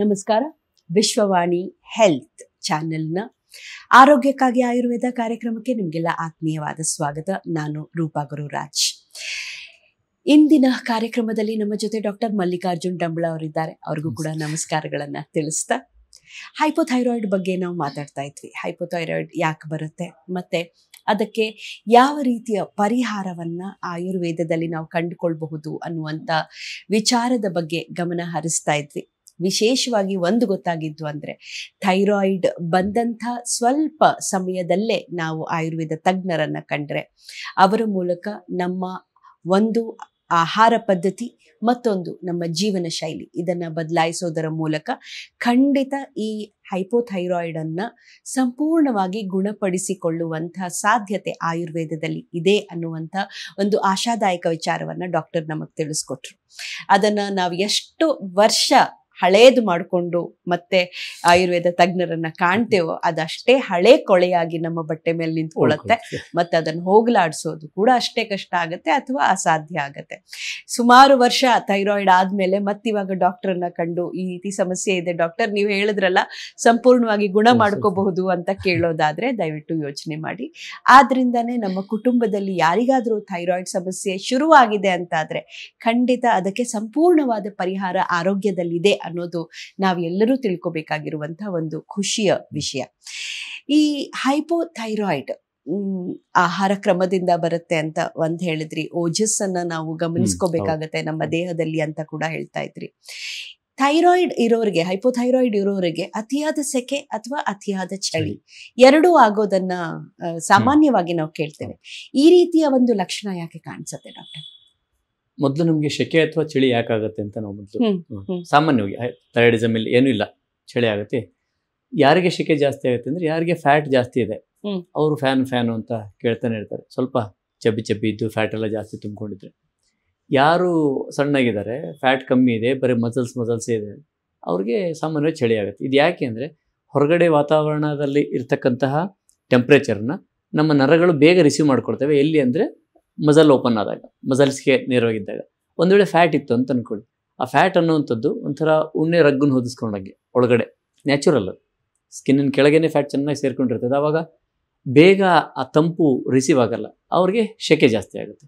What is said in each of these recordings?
ನಮಸ್ಕಾರ. ವಿಶ್ವವಾಣಿ ಹೆಲ್ತ್ ಚಾನೆಲ್ನ ಆರೋಗ್ಯಕ್ಕಾಗಿ ಆಯುರ್ವೇದ ಕಾರ್ಯಕ್ರಮಕ್ಕೆ ನಿಮಗೆಲ್ಲ ಆತ್ಮೀಯವಾದ ಸ್ವಾಗತ. ನಾನು ರೂಪಾ ಗುರುರಾಜ್. ಇಂದಿನ ಕಾರ್ಯಕ್ರಮದಲ್ಲಿ ನಮ್ಮ ಜೊತೆ ಡಾಕ್ಟರ್ ಮಲ್ಲಿಕಾರ್ಜುನ್ ಡಂಬಳ ಅವರಿದ್ದಾರೆ. ಅವ್ರಿಗೂ ಕೂಡ ನಮಸ್ಕಾರಗಳನ್ನ ತಿಳಿಸ್ತಾ ಹೈಪೋಥೈರಾಯ್ಡ್ ಬಗ್ಗೆ ನಾವು ಮಾತಾಡ್ತಾ ಇದ್ವಿ. ಹೈಪೋಥೈರಾಯ್ಡ್ ಯಾಕೆ ಬರುತ್ತೆ, ಮತ್ತೆ ಅದಕ್ಕೆ ಯಾವ ರೀತಿಯ ಪರಿಹಾರವನ್ನ ಆಯುರ್ವೇದದಲ್ಲಿ ನಾವು ಕಂಡುಕೊಳ್ಬಹುದು ಅನ್ನುವಂಥ ವಿಚಾರದ ಬಗ್ಗೆ ಗಮನ ಹರಿಸ್ತಾ ಇದ್ವಿ. ವಿಶೇಷವಾಗಿ ಒಂದು ಗೊತ್ತಾಗಿದ್ದು ಅಂದರೆ, ಥೈರಾಯ್ಡ್ ಬಂದಂಥ ಸ್ವಲ್ಪ ಸಮಯದಲ್ಲೇ ನಾವು ಆಯುರ್ವೇದ ತಜ್ಞರನ್ನ ಕಂಡ್ರೆ ಅವರ ಮೂಲಕ ನಮ್ಮ ಒಂದು ಆಹಾರ ಪದ್ಧತಿ ಮತ್ತೊಂದು ನಮ್ಮ ಜೀವನ ಶೈಲಿ ಇದನ್ನು ಬದಲಾಯಿಸೋದರ ಮೂಲಕ ಖಂಡಿತ ಈ ಹೈಪೋಥೈರಾಯ್ಡ್ ಅನ್ನ ಸಂಪೂರ್ಣವಾಗಿ ಗುಣಪಡಿಸಿಕೊಳ್ಳುವಂತಹ ಸಾಧ್ಯತೆ ಆಯುರ್ವೇದದಲ್ಲಿ ಇದೆ ಅನ್ನುವಂಥ ಒಂದು ಆಶಾದಾಯಕ ವಿಚಾರವನ್ನ ಡಾಕ್ಟರ್ ನಮಗೆ ತಿಳಿಸ್ಕೊಟ್ರು. ಅದನ್ನ ನಾವು ಎಷ್ಟು ವರ್ಷ ಹಳೇದು ಮಾಡಿಕೊಂಡು ಮತ್ತೆ ಆಯುರ್ವೇದ ತಜ್ಞರನ್ನ ಕಾಣ್ತೇವೋ ಅದಷ್ಟೇ ಹಳೆ ಕೊಳೆಯಾಗಿ ನಮ್ಮ ಬಟ್ಟೆ ಮೇಲೆ ನಿಂತ್ಕೊಳ್ಳುತ್ತೆ. ಮತ್ತೆ ಅದನ್ನು ಹೋಗಲಾಡಿಸೋದು ಕೂಡ ಅಷ್ಟೇ ಕಷ್ಟ ಆಗುತ್ತೆ ಅಥವಾ ಅಸಾಧ್ಯ ಆಗುತ್ತೆ. ಸುಮಾರು ವರ್ಷ ಥೈರಾಯ್ಡ್ ಆದ್ಮೇಲೆ ಮತ್ತಿವಾಗ ಡಾಕ್ಟರ್ನ ಕಂಡು ಈ ರೀತಿ ಸಮಸ್ಯೆ ಇದೆ ಡಾಕ್ಟರ್, ನೀವು ಹೇಳಿದ್ರಲ್ಲ ಸಂಪೂರ್ಣವಾಗಿ ಗುಣ ಮಾಡ್ಕೋಬಹುದು ಅಂತ ಕೇಳೋದಾದ್ರೆ ದಯವಿಟ್ಟು ಯೋಚನೆ ಮಾಡಿ. ಆದ್ರಿಂದಾನೇ ನಮ್ಮ ಕುಟುಂಬದಲ್ಲಿ ಯಾರಿಗಾದ್ರೂ ಥೈರಾಯ್ಡ್ ಸಮಸ್ಯೆ ಶುರುವಾಗಿದೆ ಅಂತಾದ್ರೆ ಖಂಡಿತ ಅದಕ್ಕೆ ಸಂಪೂರ್ಣವಾದ ಪರಿಹಾರ ಆರೋಗ್ಯದಲ್ಲಿದೆ ಅನ್ನೋದು ನಾವೆಲ್ಲರೂ ತಿಳ್ಕೊಬೇಕಾಗಿರುವಂತಹ ಒಂದು ಖುಷಿಯ ವಿಷಯ. ಈ ಹೈಪೋಥೈರಾಯ್ಡ್ ಆಹಾರ ಕ್ರಮದಿಂದ ಬರುತ್ತೆ ಅಂತ ಒಂದ್ ಹೇಳಿದ್ರಿ, ಓಜಸ್ಸನ್ನ ನಾವು ಗಮನಿಸ್ಕೋಬೇಕಾಗತ್ತೆ ನಮ್ಮ ದೇಹದಲ್ಲಿ ಅಂತ ಕೂಡ ಹೇಳ್ತಾ ಇದ್ರಿ. ಥೈರಾಯ್ಡ್ ಇರೋರಿಗೆ, ಹೈಪೋಥೈರಾಯ್ಡ್ ಇರೋರಿಗೆ ಅತಿಯಾದ ಸೆಕೆ ಅಥವಾ ಅತಿಯಾದ ಚಳಿ ಎರಡೂ ಆಗೋದನ್ನ ಸಾಮಾನ್ಯವಾಗಿ ನಾವು ಕೇಳ್ತೇವೆ. ಈ ರೀತಿಯ ಒಂದು ಲಕ್ಷಣ ಯಾಕೆ ಕಾಣಿಸುತ್ತೆ ಡಾಕ್ಟರ್? ಮೊದಲು ನಮಗೆ ಸೆಕೆ ಅಥವಾ ಚಳಿ ಯಾಕಾಗತ್ತೆ ಅಂತ ನಾವು ಮೊದಲು ಸಾಮಾನ್ಯವಾಗಿ ಥೈರಾಯ್ಡಿಸಮ್ ಇಲ್ಲಿ ಏನೂ ಇಲ್ಲ, ಚಳಿ ಆಗುತ್ತೆ. ಯಾರಿಗೆ ಸೆಕೆ ಜಾಸ್ತಿ ಆಗುತ್ತೆ ಅಂದ್ರೆ ಯಾರಿಗೆ ಫ್ಯಾಟ್ ಜಾಸ್ತಿ ಇದೆ ಅವರು ಫ್ಯಾನು ಅಂತ ಕೇಳ್ತಾನೆ ಇರ್ತಾರೆ. ಸ್ವಲ್ಪ ಚಬ್ಬಿ ಇದ್ದು ಫ್ಯಾಟ್ ಎಲ್ಲ ಜಾಸ್ತಿ ತುಂಬಿಕೊಂಡಿದ್ರೆ. ಯಾರು ಸಣ್ಣಗಿದ್ದಾರೆ, ಫ್ಯಾಟ್ ಕಮ್ಮಿ ಇದೆ, ಬರೀ ಮಸಲ್ಸ್ ಇದೆ, ಅವ್ರಿಗೆ ಸಾಮಾನ್ಯವಾಗಿ ಚಳಿ ಆಗುತ್ತೆ. ಇದು ಯಾಕೆ ಅಂದರೆ ಹೊರಗಡೆ ವಾತಾವರಣದಲ್ಲಿ ಇರ್ತಕ್ಕಂತಹ ಟೆಂಪ್ರೇಚರ್ನ ನಮ್ಮ ನರಗಳು ಬೇಗ ರಿಸೀವ್ ಮಾಡ್ಕೊಳ್ತೇವೆ. ಎಲ್ಲಿ ಅಂದರೆ ಮಸಲ್ ಓಪನ್ ಆದಾಗ, ಮಸಲ್ಸ್ಗೆ ನೇರವಾಗಿದ್ದಾಗ. ಒಂದು ವೇಳೆ ಫ್ಯಾಟ್ ಇತ್ತು ಅಂತ ಅಂದ್ಕೊಳ್ಳಿ, ಆ ಫ್ಯಾಟ್ ಅನ್ನುವಂಥದ್ದು ಒಂಥರ ಉಣ್ಣೆ ರಗ್ಗನ್ನು ಹೊದಿಸ್ಕೊಂಡಾಗೆ ಒಳಗಡೆ ನ್ಯಾಚುರಲ್ ಅದು ಸ್ಕಿನ್ನಿನ ಕೆಳಗೇನೆ ಫ್ಯಾಟ್ ಚೆನ್ನಾಗಿ ಸೇರ್ಕೊಂಡಿರ್ತದೆ. ಆವಾಗ ಬೇಗ ಆ ತಂಪು ರಿಸೀವ್ ಆಗಲ್ಲ, ಅವ್ರಿಗೆ ಸೆಕೆ ಜಾಸ್ತಿ ಆಗುತ್ತೆ.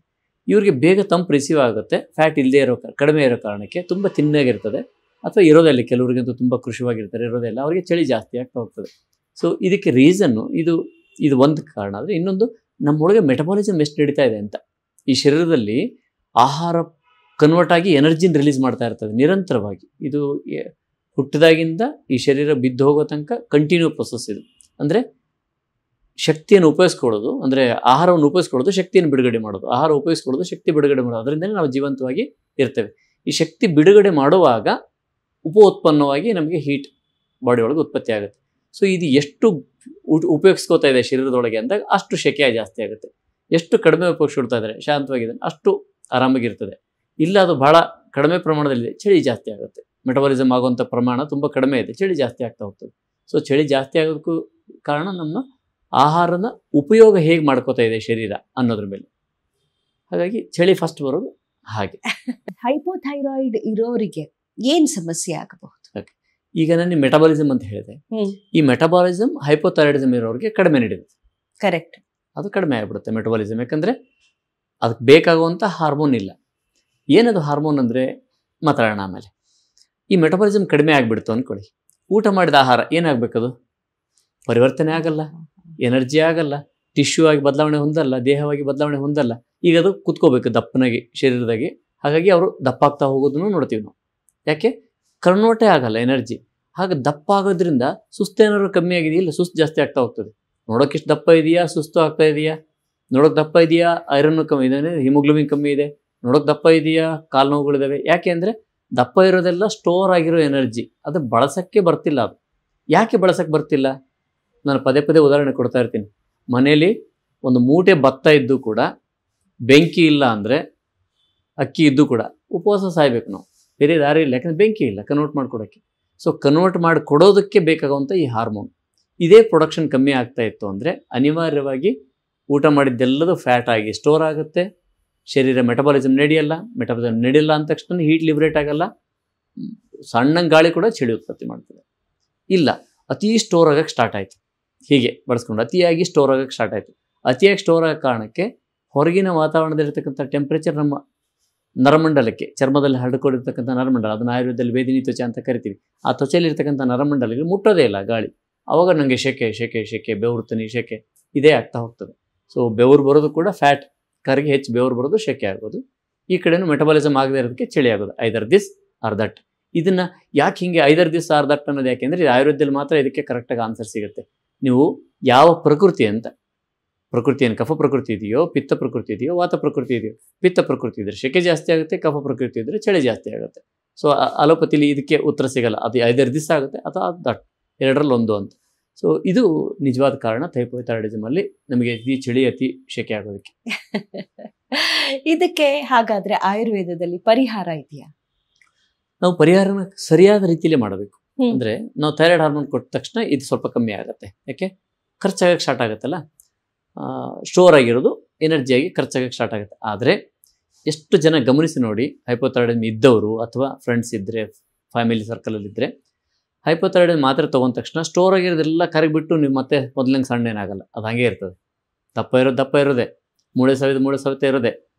ಇವ್ರಿಗೆ ಬೇಗ ತಂಪು ರಿಸೀವ್ ಆಗುತ್ತೆ, ಫ್ಯಾಟ್ ಇಲ್ಲದೆ ಇರೋ ಕಡಿಮೆ ಇರೋ ಕಾರಣಕ್ಕೆ ತುಂಬ ತಿನ್ನಾಗಿರ್ತದೆ, ಅಥವಾ ಇರೋದಲ್ಲ, ಕೆಲವರಿಗಂತೂ ತುಂಬ ಕೃಷಿವಾಗಿರ್ತಾರೆ, ಇರೋದೆಲ್ಲ ಅವ್ರಿಗೆ ಚಳಿ ಜಾಸ್ತಿ ಆಗ್ತಾ ಹೋಗ್ತದೆ. ಸೊ ಇದಕ್ಕೆ ರೀಸನ್ನು ಇದು ಒಂದು ಕಾರಣ. ಆದರೆ ಇನ್ನೊಂದು ನಮ್ಮೊಳಗೆ ಮೆಟಬಾಲಿಸಮ್ ಎಷ್ಟು ನಡೀತಾ ಇದೆ ಅಂತ. ಈ ಶರೀರದಲ್ಲಿ ಆಹಾರ ಕನ್ವರ್ಟ್ ಆಗಿ ಎನರ್ಜಿನ ರಿಲೀಸ್ ಮಾಡ್ತಾ ಇರ್ತದೆ ನಿರಂತರವಾಗಿ. ಇದು ಹುಟ್ಟಿದಾಗಿಂದ ಈ ಶರೀರ ಬಿದ್ದು ಹೋಗೋ ತನಕ ಕಂಟಿನ್ಯೂ ಪ್ರೊಸೆಸ್ ಇದು. ಅಂದರೆ ಶಕ್ತಿಯನ್ನು ಉಪಯೋಗಿಸ್ಕೊಳ್ಳೋದು, ಅಂದರೆ ಆಹಾರವನ್ನು ಉಪಯೋಗಿಸ್ಕೊಳ್ಳೋದು, ಶಕ್ತಿಯನ್ನು ಬಿಡುಗಡೆ ಮಾಡೋದು, ಆಹಾರ ಉಪಯೋಗಿಸ್ಕೊಳ್ಳೋದು, ಶಕ್ತಿ ಬಿಡುಗಡೆ ಮಾಡೋದು. ಅದರಿಂದಲೇ ನಾವು ಜೀವಂತವಾಗಿ ಇರ್ತೇವೆ. ಈ ಶಕ್ತಿ ಬಿಡುಗಡೆ ಮಾಡುವಾಗ ಉಪ ಉತ್ಪನ್ನವಾಗಿ ನಮಗೆ ಹೀಟ್ ಬಾಡಿ ಒಳಗೆ ಉತ್ಪತ್ತಿ ಆಗುತ್ತೆ. ಸೊ ಇದು ಎಷ್ಟು ಉಪಯೋಗಿಸ್ಕೋತಾ ಇದೆ ಶರೀರದೊಳಗೆ ಅಂದಾಗ ಅಷ್ಟು ಶೆಕೆ ಜಾಸ್ತಿ ಆಗುತ್ತೆ. ಎಷ್ಟು ಕಡಿಮೆ ಉಪಯೋಗಿಸ್ಕೊಳ್ತಾ ಇದ್ದಾರೆ, ಶಾಂತವಾಗಿದೆ, ಅಷ್ಟು ಆರಾಮಾಗಿರ್ತದೆ. ಇಲ್ಲ ಅದು ಭಾಳ ಕಡಿಮೆ ಪ್ರಮಾಣದಲ್ಲಿದೆ, ಚಳಿ ಜಾಸ್ತಿ ಆಗುತ್ತೆ. ಮೆಟಬಾಲಿಸಮ್ ಆಗುವಂಥ ಪ್ರಮಾಣ ತುಂಬ ಕಡಿಮೆ ಇದೆ, ಚಳಿ ಜಾಸ್ತಿ ಆಗ್ತಾ ಹೋಗ್ತದೆ. ಸೊ ಚಳಿ ಜಾಸ್ತಿ ಆಗೋದಕ್ಕೂ ಕಾರಣ ನಮ್ಮ ಆಹಾರದ ಉಪಯೋಗ ಹೇಗೆ ಮಾಡ್ಕೋತಾ ಇದೆ ಶರೀರ ಅನ್ನೋದ್ರ ಮೇಲೆ. ಹಾಗಾಗಿ ಚಳಿ ಫಸ್ಟ್ ಬರೋದು ಹಾಗೆ. ಹೈಪೋಥೈರಾಯ್ಡ್ ಇರೋರಿಗೆ ಏನ್ ಸಮಸ್ಯೆ ಆಗಬಹುದು? ಈಗ ನಾನು ಮೆಟಬಾಲಿಸಮ್ ಅಂತ ಹೇಳಿದೆ. ಈ ಮೆಟಬಾಲಿಸಮ್ ಹೈಪೋಥೈರಾಯ್ಡಿಸಮ್ ಇರೋರಿಗೆ ಕಡಿಮೆ ನಡೆಯುತ್ತೆ. ಕರೆಕ್ಟ್, ಅದು ಕಡಿಮೆ ಆಗಿಬಿಡುತ್ತೆ ಮೆಟಬಾಲಿಸಮ್. ಯಾಕಂದರೆ ಅದಕ್ಕೆ ಬೇಕಾಗುವಂಥ ಹಾರ್ಮೋನ್ ಇಲ್ಲ. ಏನದು ಹಾರ್ಮೋನ್ ಅಂದರೆ ಮಾತಾಡೋಣ ಆಮೇಲೆ. ಈ ಮೆಟಬಾಲಿಸಮ್ ಕಡಿಮೆ ಆಗಿಬಿಡ್ತು ಅಂದ್ಕೊಳ್ಳಿ, ಊಟ ಮಾಡಿದ ಆಹಾರ ಏನಾಗಬೇಕದು ಪರಿವರ್ತನೆ ಆಗಲ್ಲ, ಎನರ್ಜಿ ಆಗಲ್ಲ, ಟಿಶ್ಯೂ ಆಗಿ ಬದಲಾವಣೆ ಹೊಂದಲ್ಲ, ದೇಹವಾಗಿ ಬದಲಾವಣೆ ಹೊಂದಲ್ಲ. ಈಗ ಅದು ಕುತ್ಕೋಬೇಕು ದಪ್ಪನಾಗಿ ಶರೀರದಾಗಿ. ಹಾಗಾಗಿ ಅವರು ದಪ್ಪ ಆಗ್ತಾ ಹೋಗೋದನ್ನು ನೋಡ್ತೀವಿ ನಾವು. ಯಾಕೆ? ಕನ್ವರ್ಟೇ ಆಗಲ್ಲ ಎನರ್ಜಿ. ಹಾಗೆ ದಪ್ಪ ಆಗೋದ್ರಿಂದ ಸುಸ್ತೇನಾದ್ರು ಕಮ್ಮಿ ಆಗಿದೆಯಾ? ಇಲ್ಲ, ಸುಸ್ತು ಜಾಸ್ತಿ ಆಗ್ತಾ ಹೋಗ್ತದೆ. ನೋಡೋಕೆ ಎಷ್ಟು ದಪ್ಪ ಇದೆಯಾ, ಸುಸ್ತು ಆಗ್ತಾ ಇದೆಯಾ? ನೋಡೋಕೆ ದಪ್ಪ ಇದೆಯಾ, ಐರನ್ನು ಕಮ್ಮಿ ಇದೆ, ಹಿಮೋಗ್ಲೋಬಿನ್ ಕಮ್ಮಿ ಇದೆ. ನೋಡೋಕೆ ದಪ್ಪ ಇದೆಯಾ, ಕಾಲು ನೋವುಗಳಿದ್ದಾವೆ. ಯಾಕೆ ಅಂದರೆ ದಪ್ಪ ಇರೋದೆಲ್ಲ ಸ್ಟೋರ್ ಆಗಿರೋ ಎನರ್ಜಿ, ಅದು ಬಳಸೋಕ್ಕೆ ಬರ್ತಿಲ್ಲ. ಅದು ಯಾಕೆ ಬಳಸೋಕ್ಕೆ ಬರ್ತಿಲ್ಲ? ನಾನು ಪದೇ ಉದಾಹರಣೆ ಕೊಡ್ತಾ ಇರ್ತೀನಿ. ಮನೇಲಿ ಒಂದು ಮೂಟೆ ಭತ್ತ ಇದ್ದು ಕೂಡ ಬೆಂಕಿ ಇಲ್ಲ ಅಂದರೆ, ಅಕ್ಕಿ ಇದ್ದು ಕೂಡ ಉಪವಾಸ ಸಾಯ್ಬೇಕು ನಾವು, ಬೇರೆ ದಾರಿ ಇಲ್ಲ. ಯಾಕಂದರೆ ಬೆಂಕಿ ಇಲ್ಲ ಕನ್ವರ್ಟ್ ಮಾಡಿಕೊಡೋಕ್ಕೆ. ಸೊ ಕನ್ವರ್ಟ್ ಮಾಡಿ ಕೊಡೋದಕ್ಕೆ ಬೇಕಾಗುವಂಥ ಈ ಹಾರ್ಮೋನ್ ಇದೇ ಪ್ರೊಡಕ್ಷನ್ ಕಮ್ಮಿ ಆಗ್ತಾ ಇತ್ತು ಅಂದರೆ ಅನಿವಾರ್ಯವಾಗಿ ಊಟ ಮಾಡಿದ್ದೆಲ್ಲದು ಫ್ಯಾಟ್ ಆಗಿ ಸ್ಟೋರ್ ಆಗುತ್ತೆ. ಶರೀರ ಮೆಟಬಾಲಿಸಮ್ ನಡೆಯಲ್ಲ. ಮೆಟಬಾಲಿಸಮ್ ನಡೆಯಲ್ಲ ಅಂದ ತಕ್ಷಣ ಹೀಟ್ ಲಿಬ್ರೇಟ್ ಆಗಲ್ಲ, ಸಣ್ಣ ಗಾಳಿ ಕೂಡ ಚಳಿ ಉತ್ಪತ್ತಿ ಮಾಡ್ತದೆ. ಇಲ್ಲ, ಅತಿ ಸ್ಟೋರ್ ಆಗಕ್ಕೆ ಸ್ಟಾರ್ಟ್ ಆಯಿತು, ಹೀಗೆ ಬಳಸ್ಕೊಂಡು ಅತಿಯಾಗಿ ಸ್ಟೋರ್ ಆಗಕ್ಕೆ ಸ್ಟಾರ್ಟ್ ಆಯಿತು. ಅತಿಯಾಗಿ ಸ್ಟೋರ್ ಆಗೋ ಕಾರಣಕ್ಕೆ ಹೊರಗಿನ ವಾತಾವರಣದಲ್ಲಿರ್ತಕ್ಕಂಥ ಟೆಂಪ್ರೇಚರ್ ನಮ್ಮ ನರಮಂಡಲಕ್ಕೆ, ಚರ್ಮದಲ್ಲಿ ಹರಡಿಕೊಂಡಿರ್ತಕ್ಕಂಥ ನರಮಂಡಲ, ಅದನ್ನು ಆಯುರ್ವೇದದಲ್ಲಿ ವೇದಿನಿ ತ್ವಚ ಅಂತ ಕರಿತೀವಿ, ಆ ತ್ವಚೆಯಲ್ಲಿರ್ತಕ್ಕಂಥ ನರಮಂಡಲಕ್ಕೆ ಮುಟ್ಟೋದೇ ಇಲ್ಲ ಗಾಳಿ. ಆವಾಗ ನನಗೆ ಶೆಕೆ ಬೆವರುತ್ತನಿ, ಶೆಕೆ ಇದೇ ಆಗ್ತಾ ಹೋಗ್ತದೆ. ಸೊ ಬೆವರು ಬರೋದು ಕೂಡ ಫ್ಯಾಟ್ ಕರಗಿ ಹೆಚ್ಚು ಬೆವರು ಬರೋದು ಶೆಕೆ ಆಗೋದು. ಈ ಕಡೆನೂ ಮೆಟಬಾಲಿಸಮ್ ಆಗದೆ ಇರೋದಕ್ಕೆ ಚಳಿ ಆಗೋದು. Either this or that. ಇದನ್ನು ಯಾಕೆ ಹಿಂಗೆ ಐದರ್ ದಿಸ್ ಆರ್ ದಟ್ ಅನ್ನೋದು ಯಾಕೆಂದರೆ ಇದು ಆಯುರ್ವೇದದಲ್ಲಿ ಮಾತ್ರ ಇದಕ್ಕೆ ಕರೆಕ್ಟಾಗಿ ಆನ್ಸರ್ ಸಿಗುತ್ತೆ. ನೀವು ಯಾವ ಪ್ರಕೃತಿ ಅಂತ, ಪ್ರಕೃತಿ ಏನು ಕಫ ಪ್ರಕೃತಿ ಇದೆಯೋ, ಪಿತ್ತ ಪ್ರಕೃತಿ ಇದೆಯೋ, ವಾತ ಪ್ರಕೃತಿ ಇದೆಯೋ. ಪಿತ್ತ ಪ್ರಕೃತಿ ಇದ್ದರೆ ಶೆಕೆ ಜಾಸ್ತಿ ಆಗುತ್ತೆ, ಕಫ ಪ್ರಕೃತಿ ಇದ್ದರೆ ಚಳಿ ಜಾಸ್ತಿ ಆಗುತ್ತೆ. ಸೊ ಅಲೋಪತಿಲಿ ಇದಕ್ಕೆ ಉತ್ತರ ಸಿಗಲ್ಲ, ಅದು ಐದರ್ ದಿಸ್ ಆಗುತ್ತೆ ಅಥವಾ ದಟ್, ಎರಡರಲ್ಲಿ ಒಂದು ಅಂತ. ಸೊ ಇದು ನಿಜವಾದ ಕಾರಣ ಥೈರಾಯ್ಡಿಸಮಲ್ಲಿ ನಮಗೆ ಅತಿ ಚಳಿ ಅತಿ ಶೆಕೆ ಆಗೋದಕ್ಕೆ. ಇದಕ್ಕೆ ಹಾಗಾದ್ರೆ ಆಯುರ್ವೇದದಲ್ಲಿ ಪರಿಹಾರ ಇದೆಯಾ? ನಾವು ಪರಿಹಾರನ ಸರಿಯಾದ ರೀತಿಯಲ್ಲೇ ಮಾಡಬೇಕು. ಅಂದರೆ ನಾವು ಥೈರಾಯ್ಡ್ ಹಾರ್ಮೋನ್ ಕೊಟ್ಟ ತಕ್ಷಣ ಇದು ಸ್ವಲ್ಪ ಕಮ್ಮಿ ಆಗುತ್ತೆ. ಯಾಕೆ? ಖರ್ಚಾಗಕ್ಕೆ ಸ್ಟಾರ್ಟ್ ಆಗುತ್ತಲ್ಲ, ಸ್ಟೋರ್ ಆಗಿರೋದು ಎನರ್ಜಿಯಾಗಿ ಖರ್ಚಾಗಕ್ಕೆ ಸ್ಟಾರ್ಟ್ ಆಗುತ್ತೆ. ಆದರೆ ಎಷ್ಟು ಜನ ಗಮನಿಸಿ ನೋಡಿ, ಹೈಪೋಥೈರಾಯ್ಡಿಸಮ್ ಇದ್ದವರು ಅಥವಾ ಫ್ರೆಂಡ್ಸ್ ಇದ್ದರೆ, ಫ್ಯಾಮಿಲಿ ಸರ್ಕಲಲ್ಲಿದ್ದರೆ, ಹೈಪೋಥೈರಾಯ್ಡಿಸಮ್ ಮಾತ್ರೆ ತೊಗೊಂಡ ತಕ್ಷಣ ಸ್ಟೋರ್ ಆಗಿರೋದೆಲ್ಲ ಕರಗಿಬಿಟ್ಟು ನೀವು ಮತ್ತೆ ಮೊದಲಂಗೆ ಸಣ್ಣ ಏನಾಗಲ್ಲ, ಅದು ಹಾಗೆ ಇರ್ತದೆ. ದಪ್ಪ ಇರೋದೆ, ಮೂಳೆ ಸವಿತ ಇರೋದೆ,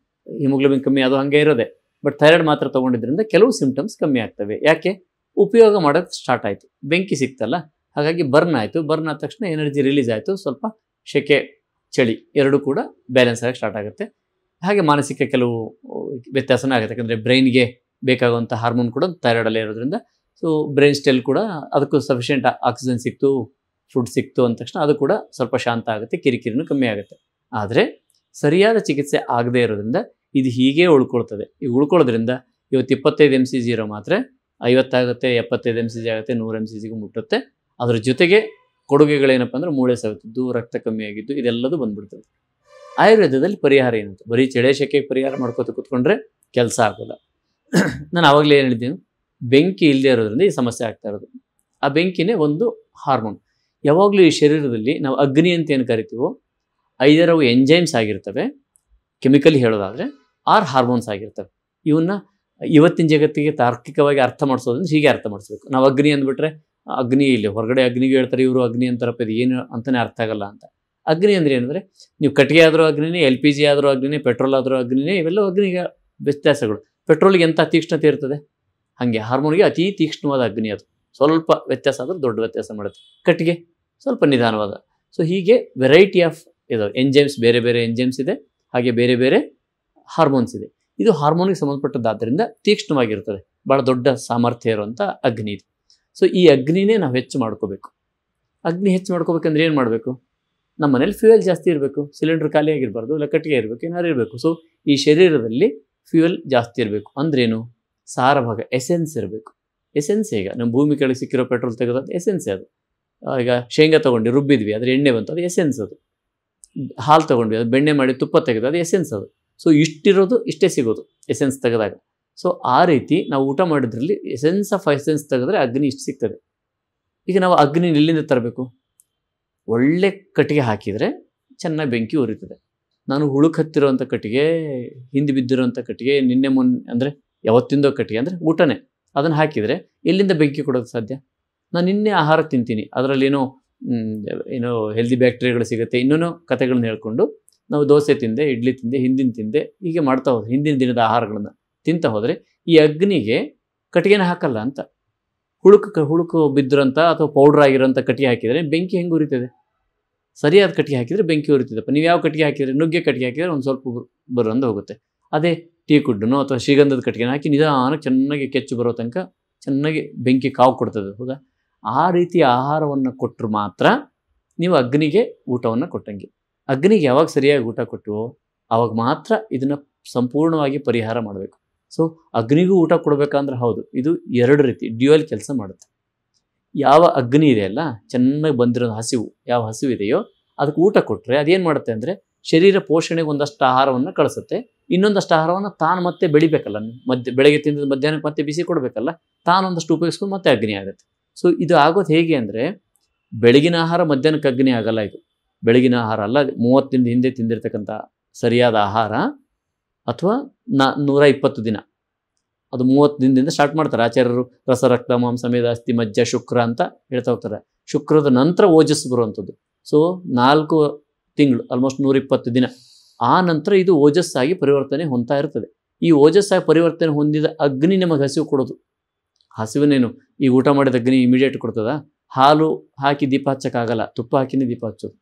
ಹಿಮೋಗ್ಲೋಬಿನ್ ಕಮ್ಮಿ ಅದು ಹಾಗೆ ಇರೋದೆ. ಬಟ್ ಥೈರಾಯ್ಡ್ ಮಾತ್ರ ತೊಗೊಂಡಿದ್ರಿಂದ ಕೆಲವು ಸಿಂಪ್ಟಮ್ಸ್ ಕಮ್ಮಿ ಆಗ್ತವೆ. ಯಾಕೆ? ಉಪಯೋಗ ಮಾಡೋಕ್ಕೆ ಸ್ಟಾರ್ಟ್ ಆಯಿತು, ಬೆಂಕಿ ಸಿಕ್ತಲ್ಲ, ಹಾಗಾಗಿ ಬರ್ನ್ ಆಯಿತು. ಬರ್ನ್ ಆದ ತಕ್ಷಣ ಎನರ್ಜಿ ರಿಲೀಸ್ ಆಯಿತು, ಸ್ವಲ್ಪ ಶೆಕೆ ಚಳಿ ಎರಡೂ ಕೂಡ ಬ್ಯಾಲೆನ್ಸ್ ಆಗಿ ಸ್ಟಾರ್ಟ್ ಆಗುತ್ತೆ. ಹಾಗೆ ಮಾನಸಿಕ ಕೆಲವು ವ್ಯತ್ಯಾಸನೇ ಆಗುತ್ತೆ. ಯಾಕಂದರೆ ಬ್ರೈನ್ಗೆ ಬೇಕಾಗುವಂಥ ಹಾರ್ಮೋನ್ ಕೂಡ ಥೈರಾಯ್ಡಲ್ಲೇ ಇರೋದ್ರಿಂದ, ಸೊ ಬ್ರೈನ್ ಸ್ಟೆಲ್ ಕೂಡ ಅದಕ್ಕೂ ಸಫಿಷಿಯೆಂಟ್ ಆಕ್ಸಿಜನ್ ಸಿಕ್ತು, ಫುಡ್ ಸಿಕ್ತು ಅಂದ ತಕ್ಷಣ ಅದು ಕೂಡ ಸ್ವಲ್ಪ ಶಾಂತ ಆಗುತ್ತೆ, ಕಿರಿಕಿರಿನೂ ಕಮ್ಮಿ ಆಗುತ್ತೆ. ಆದರೆ ಸರಿಯಾದ ಚಿಕಿತ್ಸೆ ಆಗದೇ ಇರೋದ್ರಿಂದ ಇದು ಹೀಗೆ ಉಳ್ಕೊಳ್ತದೆ. ಈ ಉಳ್ಕೊಳ್ಳೋದ್ರಿಂದ ಇವತ್ತು 25 mcg ಇರೋ ಮಾತ್ರೆ 50 ಆಗುತ್ತೆ, 75 mcg ಆಗುತ್ತೆ, 100 mcgಗೂ ಮುಟ್ಟುತ್ತೆ. ಅದ್ರ ಜೊತೆಗೆ ಕೊಡುಗೆಗಳೇನಪ್ಪ ಅಂದ್ರೆ ಮೂಳೆ ಸವೆತದ್ದು, ರಕ್ತ ಕಮ್ಮಿ ಆಗಿದ್ದು, ಇದೆಲ್ಲದೂ ಬಂದ್ಬಿಡ್ತದೆ. ಆಯುರ್ವೇದದಲ್ಲಿ ಪರಿಹಾರ ಏನಂತ, ಬರೀ ಚಳಿ ಶೆಕೆಗೆ ಪರಿಹಾರ ಮಾಡ್ಕೋತ ಕೂತ್ಕೊಂಡ್ರೆ ಕೆಲಸ ಆಗೋಲ್ಲ. ನಾನು ಆವಾಗಲೇ ಏನು ಹೇಳಿದ್ದೀನಿ, ಬೆಂಕಿ ಇಲ್ಲದೆ ಇರೋದ್ರಿಂದ ಈ ಸಮಸ್ಯೆ ಆಗ್ತಾ ಇರೋದು. ಆ ಬೆಂಕಿನೇ ಒಂದು ಹಾರ್ಮೋನ್. ಯಾವಾಗಲೂ ಈ ಶರೀರದಲ್ಲಿ ನಾವು ಅಗ್ನಿ ಅಂತ ಏನು ಕರಿತೀವೋ, ಐದರ್ ಅವು ಎಂಜೈಮ್ಸ್ ಆಗಿರ್ತವೆ, ಕೆಮಿಕಲಿ ಹೇಳೋದಾದರೆ, ಆರ್ ಹಾರ್ಮೋನ್ಸ್ ಆಗಿರ್ತವೆ. ಇವನ್ನ ಇವತ್ತಿನ ಜಗತ್ತಿಗೆ ತಾರ್ಕಿಕವಾಗಿ ಅರ್ಥ ಮಾಡಿಸೋದ್ರಿಂದ ಹೀಗೆ ಅರ್ಥ ಮಾಡಿಸ್ಬೇಕು. ನಾವು ಅಗ್ನಿ ಅಂದ್ಬಿಟ್ರೆ ಅಗ್ನಿ ಇಲ್ಲಿ ಹೊರಗಡೆ ಅಗ್ನಿಗೆ ಹೇಳ್ತಾರೆ, ಇವರು ಅಗ್ನಿ ಅಂತಾರಪ್ಪ, ಇದು ಏನು ಅಂತಲೇ ಅರ್ಥ ಆಗಲ್ಲ ಅಂತ. ಅಗ್ನಿ ಅಂದರೆ ಏನಂದರೆ, ನೀವು ಕಟ್ಟಿಗೆ ಆದರೂ ಅಗ್ನಿನೇ, LPG ಆದರೂ ಅಗ್ನಿನೇ, ಪೆಟ್ರೋಲ್ ಆದರೂ ಅಗ್ನಿನೇ, ಇವೆಲ್ಲ ಅಗ್ನಿಗೆ ವ್ಯತ್ಯಾಸಗಳು. ಪೆಟ್ರೋಲ್ಗೆ ಎಂಥ ತೀಕ್ಷ್ಣತೆ ಇರ್ತದೆ, ಹಾಗೆ ಹಾರ್ಮೋನ್ಗೆ ಅತಿ ತೀಕ್ಷ್ಣವಾದ ಅಗ್ನಿ ಅದು. ಸ್ವಲ್ಪ ವ್ಯತ್ಯಾಸ ಆದರೂ ದೊಡ್ಡ ವ್ಯತ್ಯಾಸ ಮಾಡುತ್ತೆ. ಕಟ್ಟಿಗೆ ಸ್ವಲ್ಪ ನಿಧಾನವಾದ. ಸೊ ಹೀಗೆ ವೆರೈಟಿ ಆಫ್ ಇದಾವೆ ಎಂಜೈಮ್ಸ್, ಬೇರೆ ಬೇರೆ ಎಂಜೈಮ್ಸ್ ಇದೆ, ಹಾಗೆ ಬೇರೆ ಬೇರೆ ಹಾರ್ಮೋನ್ಸ್ ಇದೆ. ಇದು ಹಾರ್ಮೋನಿಗೆ ಸಂಬಂಧಪಟ್ಟದ್ದಾದ್ದರಿಂದ ತೀಕ್ಷ್ಣವಾಗಿರ್ತದೆ, ಭಾಳ ದೊಡ್ಡ ಸಾಮರ್ಥ್ಯ ಇರುವಂಥ ಅಗ್ನಿ ಇದು. ಸೊ ಈ ಅಗ್ನಿನೇ ನಾವು ಹೆಚ್ಚು ಮಾಡ್ಕೋಬೇಕು. ಅಗ್ನಿ ಹೆಚ್ಚು ಮಾಡ್ಕೋಬೇಕಂದ್ರೆ ಏನು ಮಾಡಬೇಕು? ನಮ್ಮ ಮನೇಲಿ ಫ್ಯೂಯಲ್ ಜಾಸ್ತಿ ಇರಬೇಕು, ಸಿಲಿಂಡರ್ ಖಾಲಿ ಆಗಿರಬಾರ್ದು, ಇಲ್ಲ ಕಟ್ಟಿಗೆ ಇರಬೇಕು, ಏನಾದ್ರು ಇರಬೇಕು. ಸೊ ಈ ಶರೀರದಲ್ಲಿ ಫ್ಯೂಯಲ್ ಜಾಸ್ತಿ ಇರಬೇಕು. ಅಂದ್ರೇನು? ಸಾರ ಭಾಗ, ಎಸೆನ್ಸ್ ಇರಬೇಕು. ಎಸೆನ್ಸ್ ಈಗ ನಮ್ಮ ಭೂಮಿ ಕೆಳಗೆ ಸಿಕ್ಕಿರೋ ಪೆಟ್ರೋಲ್ ತೆಗೆದು ಎಸೆನ್ಸ್ ಅದು. ಈಗ ಶೇಂಗಾ ತೊಗೊಂಡು ರುಬ್ಬಿದ್ವಿ, ಅದ್ರ ಎಣ್ಣೆ ಬಂತು, ಅದು ಎಸೆನ್ಸ್ ಅದು. ಹಾಲು ತೊಗೊಂಡ್ವಿ, ಅದು ಬೆಣ್ಣೆ ಮಾಡಿ ತುಪ್ಪ ತೆಗೆದು, ಅದು ಎಸೆನ್ಸ್ ಅದು. ಸೊ ಇಷ್ಟಿರೋದು ಇಷ್ಟೇ ಸಿಗೋದು ಎಸೆನ್ಸ್ ತೆಗೆದಾಗ. ಸೊ ಆ ರೀತಿ ನಾವು ಊಟ ಮಾಡಿದ್ರಲ್ಲಿ ಎಸೆನ್ಸ್ ಆಫ್ ಎಸೆನ್ಸ್ ತೆಗೆದ್ರೆ ಅಗ್ನಿ ಇಷ್ಟು ಸಿಗ್ತದೆ. ಈಗ ನಾವು ಅಗ್ನಿ ಎಲ್ಲಿಂದ ತರಬೇಕು? ಒಳ್ಳೆ ಕಟ್ಟಿಗೆ ಹಾಕಿದರೆ ಚೆನ್ನಾಗಿ ಬೆಂಕಿ ಉರಿತದೆ. ನಾನು ಹುಳುಕ್ ಹತ್ತಿರೋವಂಥ ಕಟ್ಟಿಗೆ, ಹಿಂದೆ ಬಿದ್ದಿರೋವಂಥ ಕಟ್ಟಿಗೆ, ನಿನ್ನೆ ಮೊನ್ನೆ ಅಂದರೆ ಯಾವತ್ತಿಂದೋ ಕಟ್ಟಿಗೆ ಅಂದರೆ ಊಟನೇ, ಅದನ್ನು ಹಾಕಿದರೆ ಎಲ್ಲಿಂದ ಬೆಂಕಿ ಕೊಡೋದು ಸಾಧ್ಯ? ನಾನು ನಿನ್ನೆ ಆಹಾರ ತಿಂತೀನಿ, ಅದರಲ್ಲಿ ಏನೋ ಹೆಲ್ದಿ ಬ್ಯಾಕ್ಟೀರಿಯಾಗಳು ಸಿಗುತ್ತೆ, ಇನ್ನೂ ಕಥೆಗಳನ್ನ ಹೇಳ್ಕೊಂಡು ನಾವು ದೋಸೆ ತಿಂದೆ, ಇಡ್ಲಿ ತಿಂದೆ, ಹಿಂದಿನ ತಿಂದೆ, ಹೀಗೆ ಮಾಡ್ತಾ ಹೋದ್ರೆ, ಹಿಂದಿನ ದಿನದ ಆಹಾರಗಳನ್ನು ತಿಂತ ಹೋದರೆ ಈ ಅಗ್ನಿಗೆ ಕಟ್ಟಿಗೆನ ಹಾಕಲ್ಲ ಅಂತ. ಹುಳುಕು ಬಿದ್ದಿರೋಂಥ ಅಥವಾ ಪೌಡ್ರ್ ಆಗಿರೋಂಥ ಕಟ್ಟಿಗೆ ಹಾಕಿದರೆ ಬೆಂಕಿ ಹೆಂಗೆ ಉರಿತದೆ? ಸರಿಯಾದ ಕಟ್ಟಿಗೆ ಹಾಕಿದರೆ ಬೆಂಕಿ ಉರಿತದಪ್ಪ. ನೀವು ಯಾವ ಕಟ್ಟಿಗೆ ಹಾಕಿದರೆ, ನುಗ್ಗೆ ಕಟ್ಟಿಗೆ ಹಾಕಿದರೆ ಒಂದು ಸ್ವಲ್ಪ ಬರೋಂದು ಹೋಗುತ್ತೆ. ಅದೇ ಟೀ ಕುಡ್ಡನೋ ಅಥವಾ ಶ್ರೀಗಂಧದ ಕಟ್ಟಿಗೆನ ಹಾಕಿ ನಿಧಾನಕ್ಕೆ ಚೆನ್ನಾಗಿ ಕೆಚ್ಚು ಬರೋ ತನಕ ಚೆನ್ನಾಗಿ ಬೆಂಕಿ ಕಾವು ಕೊಡ್ತದೆ, ಹೌದಾ? ಆ ರೀತಿ ಆಹಾರವನ್ನು ಕೊಟ್ಟರು ಮಾತ್ರ ನೀವು ಅಗ್ನಿಗೆ ಊಟವನ್ನು ಕೊಟ್ಟಂಗೆ. ಅಗ್ನಿಗೆ ಯಾವಾಗ ಸರಿಯಾಗಿ ಊಟ ಕೊಟ್ಟುವೋ ಆವಾಗ ಮಾತ್ರ ಇದನ್ನು ಸಂಪೂರ್ಣವಾಗಿ ಪರಿಹಾರ ಮಾಡಬೇಕು. ಸೊ ಅಗ್ನಿಗೂ ಊಟ ಕೊಡಬೇಕಂದ್ರೆ ಹೌದು, ಇದು ಎರಡು ರೀತಿ ಡ್ಯೂಯಲ್ ಕೆಲಸ ಮಾಡುತ್ತೆ. ಯಾವ ಅಗ್ನಿ ಇದೆಯಲ್ಲ, ಚೆನ್ನಾಗಿ ಬಂದಿರೋ ಹಸಿವು, ಯಾವ ಹಸಿವು ಇದೆಯೋ ಅದಕ್ಕೆ ಊಟ ಕೊಟ್ಟರೆ ಅದೇನು ಮಾಡುತ್ತೆ ಅಂದರೆ ಶರೀರ ಪೋಷಣೆಗೆ ಒಂದಷ್ಟು ಆಹಾರವನ್ನು ಕಳಿಸುತ್ತೆ, ಇನ್ನೊಂದಷ್ಟು ಆಹಾರವನ್ನು ತಾನು ಮತ್ತೆ ಬೆಳಿಬೇಕಲ್ಲ. ಬೆಳಗ್ಗೆ ತಿಂದ ಮಧ್ಯಾಹ್ನಕ್ಕೆ ಮತ್ತೆ ಬಿಸಿ ಕೊಡಬೇಕಲ್ಲ, ತಾನೊಂದಷ್ಟು ಉಪಯೋಗಿಸ್ಕೊಂಡು ಮತ್ತೆ ಅಗ್ನಿ ಆಗುತ್ತೆ. ಸೊ ಇದು ಆಗೋದು ಹೇಗೆ ಅಂದರೆ, ಬೆಳಗಿನ ಆಹಾರ ಮಧ್ಯಾಹ್ನಕ್ಕೆ ಅಗ್ನಿ ಆಗಲ್ಲ. ಇದು ಬೆಳಗಿನ ಆಹಾರ ಅಲ್ಲ, 30 ದಿನದ ಹಿಂದೆ ತಿಂದಿರ್ತಕ್ಕಂಥ ಸರಿಯಾದ ಆಹಾರ ಅಥವಾ 120 ದಿನ ಅದು 30 ದಿನದಿಂದ ಸ್ಟಾರ್ಟ್ ಮಾಡ್ತಾರೆ ಆಚಾರ್ಯರು. ರಸ, ರಕ್ತ, ಮಾಂಸ, ಮೇಧ, ಅಸ್ಥಿ, ಮಜ್ಜ, ಶುಕ್ರ ಅಂತ ಹೇಳ್ತಾ ಹೋಗ್ತಾರೆ. ಶುಕ್ರದ ನಂತರ ಓಜಸ್ಸು ಬರುವಂಥದ್ದು. ಸೊ 4 ತಿಂಗಳು, ಆಲ್ಮೋಸ್ಟ್ 120 ದಿನ ಆ ನಂತರ ಇದು ಓಜಸ್ಸಾಗಿ ಪರಿವರ್ತನೆ ಹೊಂದ್ತಾ ಇರ್ತದೆ. ಈ ಓಜಸ್ಸಾಗಿ ಪರಿವರ್ತನೆ ಹೊಂದಿದ ಅಗ್ನಿ ನಮಗೆ ಹಸಿವು ಕೊಡೋದು. ಹಸಿವನೇನು ಈಗ ಊಟ ಮಾಡಿದ ಅಗ್ನಿ ಇಮಿಡಿಯೇಟ್ ಕೊಡ್ತದ? ಹಾಲು ಹಾಕಿ ದೀಪ ಹಚ್ಚಕ್ಕಾಗಲ್ಲ, ತುಪ್ಪ ಹಾಕಿನೇ ದೀಪ ಹಚ್ಚೋದು.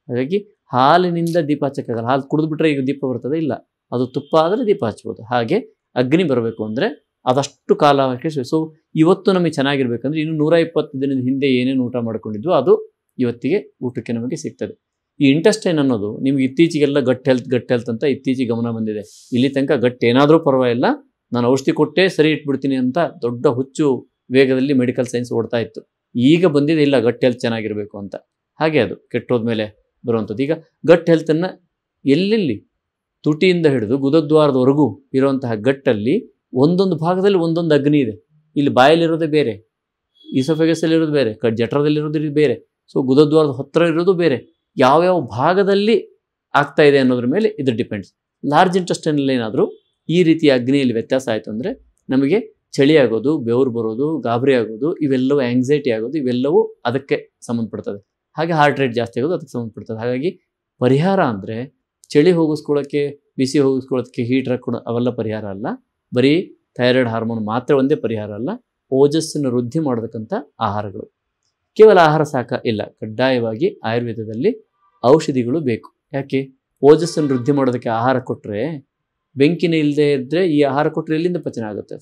ಹಾಗಾಗಿ ಹಾಲಿನಿಂದ ದೀಪ ಹಚ್ಚಕ್ಕಾಗಲ್ಲ. ಹಾಲು ಕುಡಿದ್ಬಿಟ್ರೆ ಈಗ ದೀಪ ಬರ್ತದೆ? ಇಲ್ಲ, ಅದು ತುಪ್ಪ ಆದರೆ ದೀಪ ಹಚ್ಬೋದು. ಹಾಗೆ ಅಗ್ನಿ ಬರಬೇಕು ಅಂದರೆ ಅದಷ್ಟು ಕಾಲಾವಕಾಶ. ಸೊ ಇವತ್ತು ನಮಗೆ ಚೆನ್ನಾಗಿರ್ಬೇಕಂದ್ರೆ ಇನ್ನು 120 ದಿನದ ಹಿಂದೆ ಏನೇನು ಊಟ ಮಾಡ್ಕೊಂಡಿದ್ವು ಅದು ಇವತ್ತಿಗೆ ಊಟಕ್ಕೆ ನಮಗೆ ಸಿಗ್ತದೆ. ಈ ಇಂಟೆಸ್ಟೈನ್ ಅನ್ನೋದು ನಿಮ್ಗೆ ಇತ್ತೀಚೆಗೆಲ್ಲ ಗಟ್ ಹೆಲ್ತ್ ಅಂತ ಇತ್ತೀಚೆಗೆ ಗಮನ ಬಂದಿದೆ. ಇಲ್ಲಿ ತನಕ ಗಟ್ ಏನಾದರೂ ಪರವಾಗಿಲ್ಲ, ನಾನು ಔಷಧಿ ಕೊಟ್ಟೇ ಸರಿ ಇಟ್ಬಿಡ್ತೀನಿ ಅಂತ ದೊಡ್ಡ ಹುಚ್ಚು ವೇಗದಲ್ಲಿ ಮೆಡಿಕಲ್ ಸೈನ್ಸ್ ಓಡ್ತಾ ಇತ್ತು. ಈಗ ಬಂದಿದೆ ಇಲ್ಲ ಗಟ್ ಹೆಲ್ತ್ ಚೆನ್ನಾಗಿರಬೇಕು ಅಂತ. ಹಾಗೆ ಅದು ಕೆಟ್ಟೋದ್ಮೇಲೆ ಬರುವಂಥದ್ದು. ಈಗ ಗಟ್ ಹೆಲ್ತನ್ನು ಎಲ್ಲೆಲ್ಲಿ ತುಟಿಯಿಂದ ಹಿಡಿದು ಗುದದ್ವಾರದವರೆಗೂ ಇರುವಂತಹ ಗಟ್ಟಲ್ಲಿ ಒಂದೊಂದು ಭಾಗದಲ್ಲಿ ಒಂದೊಂದು ಅಗ್ನಿ ಇದೆ. ಇಲ್ಲಿ ಬಾಯಲ್ಲಿರೋದೇ ಬೇರೆ, ಈಸೋಫೆಗಸಲ್ಲಿರೋದು ಬೇರೆ, ಜಠರದಲ್ಲಿರೋದು ಬೇರೆ, ಸೊ ಗುದದ್ವಾರದ ಹತ್ತಿರ ಇರೋದು ಬೇರೆ. ಯಾವ್ಯಾವ ಭಾಗದಲ್ಲಿ ಆಗ್ತಾ ಇದೆ ಅನ್ನೋದ್ರ ಮೇಲೆ ಇದು ಡಿಪೆಂಡ್ಸ್. ಲಾರ್ಜ್ ಇಂಟೆಸ್ಟೈನಲ್ಲಿ ಏನಾದರೂ ಈ ರೀತಿಯ ಅಗ್ನಿಯಲ್ಲಿ ವ್ಯತ್ಯಾಸ ಆಯಿತು ಅಂದರೆ ನಮಗೆ ಚಳಿ ಆಗೋದು, ಬೆವರು ಬರೋದು, ಗಾಬರಿ ಆಗೋದು, ಇವೆಲ್ಲವೂ ಆಂಗ್ಸೈಟಿ ಆಗೋದು, ಇವೆಲ್ಲವೂ ಅದಕ್ಕೆ ಸಂಬಂಧಪಡ್ತದೆ. ಹಾಗೆ ಹಾರ್ಟ್ ರೇಟ್ ಜಾಸ್ತಿ ಆಗೋದು ಅದಕ್ಕೆ ಸಂಬಂಧಪಡ್ತದೆ. ಹಾಗಾಗಿ ಪರಿಹಾರ ಅಂದರೆ ಚಳಿ ಹೋಗಿಸ್ಕೊಳ್ಳೋಕ್ಕೆ, ಬಿಸಿ ಹೋಗಿಸ್ಕೊಳ್ಳೋದಕ್ಕೆ, ಹೀಟ್ ಹಾಕ್ಕೊಡೋ ಅವೆಲ್ಲ ಪರಿಹಾರ ಅಲ್ಲ. ಬರೀ ಥೈರಾಯ್ಡ್ ಹಾರ್ಮೋನ್ ಮಾತ್ರ ಒಂದೇ ಪರಿಹಾರ ಅಲ್ಲ. ಓಜಸ್ಸನ್ನು ವೃದ್ಧಿ ಮಾಡೋದಕ್ಕಂಥ ಆಹಾರಗಳು, ಕೇವಲ ಆಹಾರ ಸಾಕ ಇಲ್ಲ, ಕಡ್ಡಾಯವಾಗಿ ಆಯುರ್ವೇದದಲ್ಲಿ ಔಷಧಿಗಳು ಬೇಕು. ಯಾಕೆ? ಓಜಸ್ಸನ್ನು ವೃದ್ಧಿ ಮಾಡೋದಕ್ಕೆ ಆಹಾರ ಕೊಟ್ಟರೆ, ಬೆಂಕಿನೇ ಇಲ್ಲದೆ ಇದ್ದರೆ ಈ ಆಹಾರ ಕೊಟ್ಟರೆ ಎಲ್ಲಿಂದ ಪಚನ ಆಗುತ್ತೆ?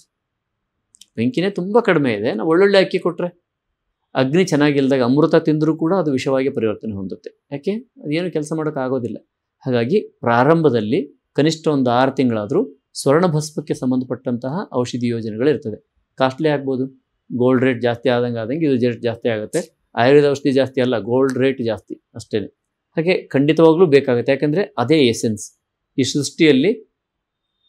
ಬೆಂಕಿನೇ ತುಂಬ ಕಡಿಮೆ ಇದೆ, ನಾವು ಒಳ್ಳೊಳ್ಳೆ ಅಕ್ಕಿ ಕೊಟ್ಟರೆ, ಅಗ್ನಿ ಚೆನ್ನಾಗಿಲ್ದಾಗ ಅಮೃತ ತಿಂದರೂ ಕೂಡ ಅದು ವಿಷವಾಗಿ ಪರಿವರ್ತನೆ ಹೊಂದುತ್ತೆ. ಯಾಕೆ? ಅದೇನು ಕೆಲಸ ಮಾಡೋಕ್ಕಾಗೋದಿಲ್ಲ. ಹಾಗಾಗಿ ಪ್ರಾರಂಭದಲ್ಲಿ ಕನಿಷ್ಠ ಒಂದು 6 ತಿಂಗಳಾದರೂ ಸ್ವರ್ಣಭಸ್ಮಕ್ಕೆ ಸಂಬಂಧಪಟ್ಟಂತಹ ಔಷಧಿ ಯೋಜನೆಗಳಿರ್ತದೆ. ಕಾಸ್ಟ್ಲಿ ಆಗ್ಬೋದು, ಗೋಲ್ಡ್ ರೇಟ್ ಜಾಸ್ತಿ ಆದಂಗೆ ಇದು ರೇಟ್ ಜಾಸ್ತಿ ಆಗುತ್ತೆ. ಆಯುರ್ವೇದ ಔಷಧಿ ಜಾಸ್ತಿ ಅಲ್ಲ, ಗೋಲ್ಡ್ ರೇಟ್ ಜಾಸ್ತಿ ಅಷ್ಟೇ. ಹಾಗೆ ಖಂಡಿತವಾಗ್ಲೂ ಬೇಕಾಗುತ್ತೆ. ಯಾಕೆಂದರೆ ಅದೇ ಎಸೆನ್ಸ್. ಈ ಸೃಷ್ಟಿಯಲ್ಲಿ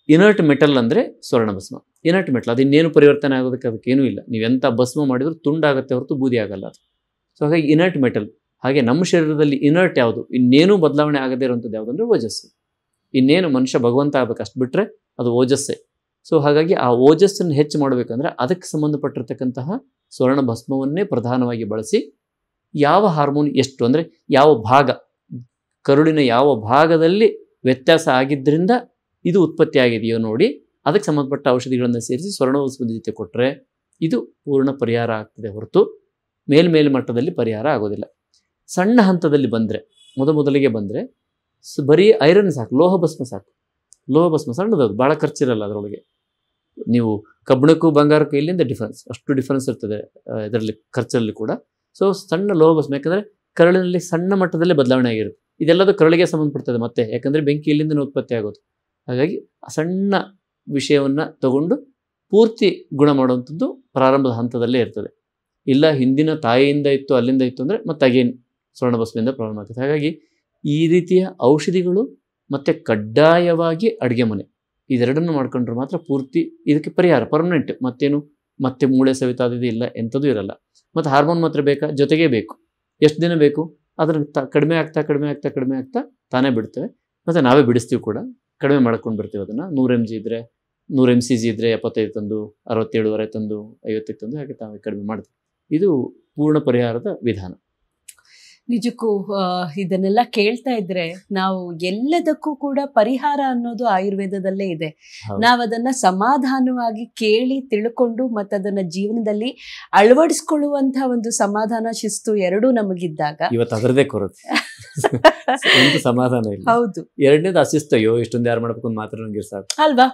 ಇನರ್ಟ್ ಮೆಟಲ್ ಅಂದರೆ ಸ್ವರ್ಣಭಸ್ಮ. ಇನರ್ಟ್ ಮೆಟಲ್ ಅದು ಇನ್ನೇನು ಪರಿವರ್ತನೆ ಆಗೋದಕ್ಕೆ ಅದಕ್ಕೇನೂ ಇಲ್ಲ. ನೀವೆಂಥ ಭಸ್ಮ ಮಾಡಿದರೂ ತುಂಡಾಗುತ್ತೆ ಹೊರತು ಬೂದಿ ಆಗಲ್ಲ ಅದು. ಸೊ ಹಾಗಾಗಿ ಇನರ್ಟ್ ಮೆಟಲ್. ಹಾಗೆ ನಮ್ಮ ಶರೀರದಲ್ಲಿ ಇನರ್ಟ್ ಯಾವುದು, ಇನ್ನೇನೂ ಬದಲಾವಣೆ ಆಗದೇ ಇರುವಂಥದ್ದು ಯಾವುದು ಅಂದರೆ ಓಜಸ್ಸು. ಇನ್ನೇನು ಮನುಷ್ಯ ಭಗವಂತ ಆಗಬೇಕು ಅಷ್ಟು ಬಿಟ್ಟರೆ ಅದು ಓಜಸ್ಸೇ. ಸೊ ಹಾಗಾಗಿ ಆ ಓಜಸ್ಸನ್ನು ಹೆಚ್ಚು ಮಾಡಬೇಕಂದ್ರೆ ಅದಕ್ಕೆ ಸಂಬಂಧಪಟ್ಟಿರ್ತಕ್ಕಂತಹ ಸ್ವರ್ಣ ಭಸ್ಮವನ್ನೇ ಪ್ರಧಾನವಾಗಿ ಬಳಸಿ, ಯಾವ ಹಾರ್ಮೋನ್ ಎಷ್ಟು ಅಂದರೆ ಯಾವ ಭಾಗ, ಕರುಳಿನ ಯಾವ ಭಾಗದಲ್ಲಿ ವ್ಯತ್ಯಾಸ ಆಗಿದ್ದರಿಂದ ಇದು ಉತ್ಪತ್ತಿ ಆಗಿದೆಯೋ ನೋಡಿ ಅದಕ್ಕೆ ಸಂಬಂಧಪಟ್ಟ ಔಷಧಿಗಳನ್ನು ಸೇರಿಸಿ ಸ್ವರ್ಣಭಸ್ಮದ ಜೊತೆ ಕೊಟ್ಟರೆ ಇದು ಪೂರ್ಣ ಪರಿಹಾರ ಆಗ್ತದೆ ಹೊರತು ಮೇಲ್ಮೇಲೆ ಮಟ್ಟದಲ್ಲಿ ಪರಿಹಾರ ಆಗೋದಿಲ್ಲ. ಸಣ್ಣ ಹಂತದಲ್ಲಿ ಬಂದರೆ, ಮೊದಲಿಗೆ ಬಂದರೆ ಬರೀ ಐರನ್ ಸಾಕು, ಲೋಹ ಭಸ್ಮ ಸಾಕು. ಲೋಹ ಭಸ್ಮ ಸಣ್ಣದದು, ಭಾಳ ಖರ್ಚಿರಲ್ಲ ಅದರೊಳಗೆ. ನೀವು ಕಬ್ಬಿಣಕ್ಕೂ ಬಂಗಾರಕ್ಕೂ ಇಲ್ಲಿಂದ ಡಿಫ್ರೆನ್ಸ್, ಅಷ್ಟು ಡಿಫ್ರೆನ್ಸ್ ಇರ್ತದೆ ಇದರಲ್ಲಿ ಖರ್ಚಲ್ಲಿ ಕೂಡ. ಸೊ ಸಣ್ಣ ಲೋಹ ಭಸ್ಮ, ಯಾಕಂದರೆ ಕರಳಿನಲ್ಲಿ ಸಣ್ಣ ಮಟ್ಟದಲ್ಲೇ ಬದಲಾವಣೆ ಆಗಿರುತ್ತೆ. ಇದೆಲ್ಲದು ಕರಳಿಗೆ ಸಂಬಂಧಪಡ್ತದೆ ಮತ್ತೆ, ಯಾಕಂದರೆ ಬೆಂಕಿ ಇಲ್ಲಿಂದನೇ ಉತ್ಪತ್ತಿ ಆಗೋದು. ಹಾಗಾಗಿ ಆ ಸಣ್ಣ ವಿಷಯವನ್ನು ತಗೊಂಡು ಪೂರ್ತಿ ಗುಣ ಮಾಡುವಂಥದ್ದು ಪ್ರಾರಂಭದ ಹಂತದಲ್ಲೇ ಇರ್ತದೆ. ಇಲ್ಲ ಹಿಂದಿನ ತಾಯಿಯಿಂದ ಇತ್ತು ಅಲ್ಲಿಂದ ಇತ್ತು ಅಂದರೆ ಮತ್ತೆ ಅಗೇನ್ ಸ್ವರ್ಣಭಸ್ಮದಿಂದ ಪ್ರಾರಂಭ ಆಗ್ತದೆ. ಹಾಗಾಗಿ ಈ ರೀತಿಯ ಔಷಧಿಗಳು ಮತ್ತು ಕಡ್ಡಾಯವಾಗಿ ಅಡುಗೆ ಮನೆ ಇದೆರಡನ್ನು ಮಾಡ್ಕೊಂಡ್ರೆ ಮಾತ್ರ ಪೂರ್ತಿ ಇದಕ್ಕೆ ಪರಿಹಾರ ಪರ್ಮನೆಂಟ್. ಮತ್ತೇನು ಮತ್ತೆ ಮೂಳೆ ಸವಿತಾದಿದೆ ಇಲ್ಲ, ಎಂಥದ್ದು ಇರಲ್ಲ. ಮತ್ತು ಹಾರ್ಮೋನ್ ಮಾತ್ರ ಬೇಕಾ? ಜೊತೆಗೇ ಬೇಕು. ಎಷ್ಟು ದಿನ ಬೇಕು? ಅದನ್ನು ಕಡಿಮೆ ಆಗ್ತಾ ತಾನೇ ಬಿಡ್ತೇವೆ. ಮತ್ತು ನಾವೇ ಬಿಡಿಸ್ತೀವಿ ಕೂಡ, ಕಡಿಮೆ ಮಾಡ್ಕೊಂಡು ಬರ್ತೀವಿ ಅದನ್ನು. 100 mg ಇದ್ದರೆ 100 mcg ಇದ್ದರೆ 75 ತಂದು 67.5 ತಂದು 50 ತಂದು ಹಾಗೆ ತಾವೇ ಕಡಿಮೆ ಮಾಡ್ತೀವಿ. ಇದು ಪೂರ್ಣ ಪರಿಹಾರದ ವಿಧಾನ. ನಿಜಕ್ಕೂ ಇದನ್ನೆಲ್ಲ ಕೇಳ್ತಾ ಇದ್ರೆ ನಾವು ಎಲ್ಲದಕ್ಕೂ ಕೂಡ ಪರಿಹಾರ ಅನ್ನೋದು ಆಯುರ್ವೇದದಲ್ಲೇ ಇದೆ. ನಾವದನ್ನ ಸಮಾಧಾನವಾಗಿ ಕೇಳಿ ತಿಳ್ಕೊಂಡು ಮತ್ತದನ್ನ ಜೀವನದಲ್ಲಿ ಅಳವಡಿಸ್ಕೊಳ್ಳುವಂತಹ ಒಂದು ಸಮಾಧಾನ, ಶಿಸ್ತು ಎರಡೂ ನಮಗಿದ್ದಾಗ ಇವತ್ತು ಅದರದೇ ಕೊರತೆ. ಒಂದು ಸಮಾಧಾನ ಇಲ್ಲ. ಹೌದು. ಎರಡನೇದು ಅಶಿಸ್ತು. ಅಯ್ಯೋ ಇಷ್ಟೊಂದು ಯಾರು ಮಾಡ್ಬೇಕು ಅಂತ ಮಾತ್ರ ನಂಗೆ ಸಾಕು ಅಲ್ವಾ?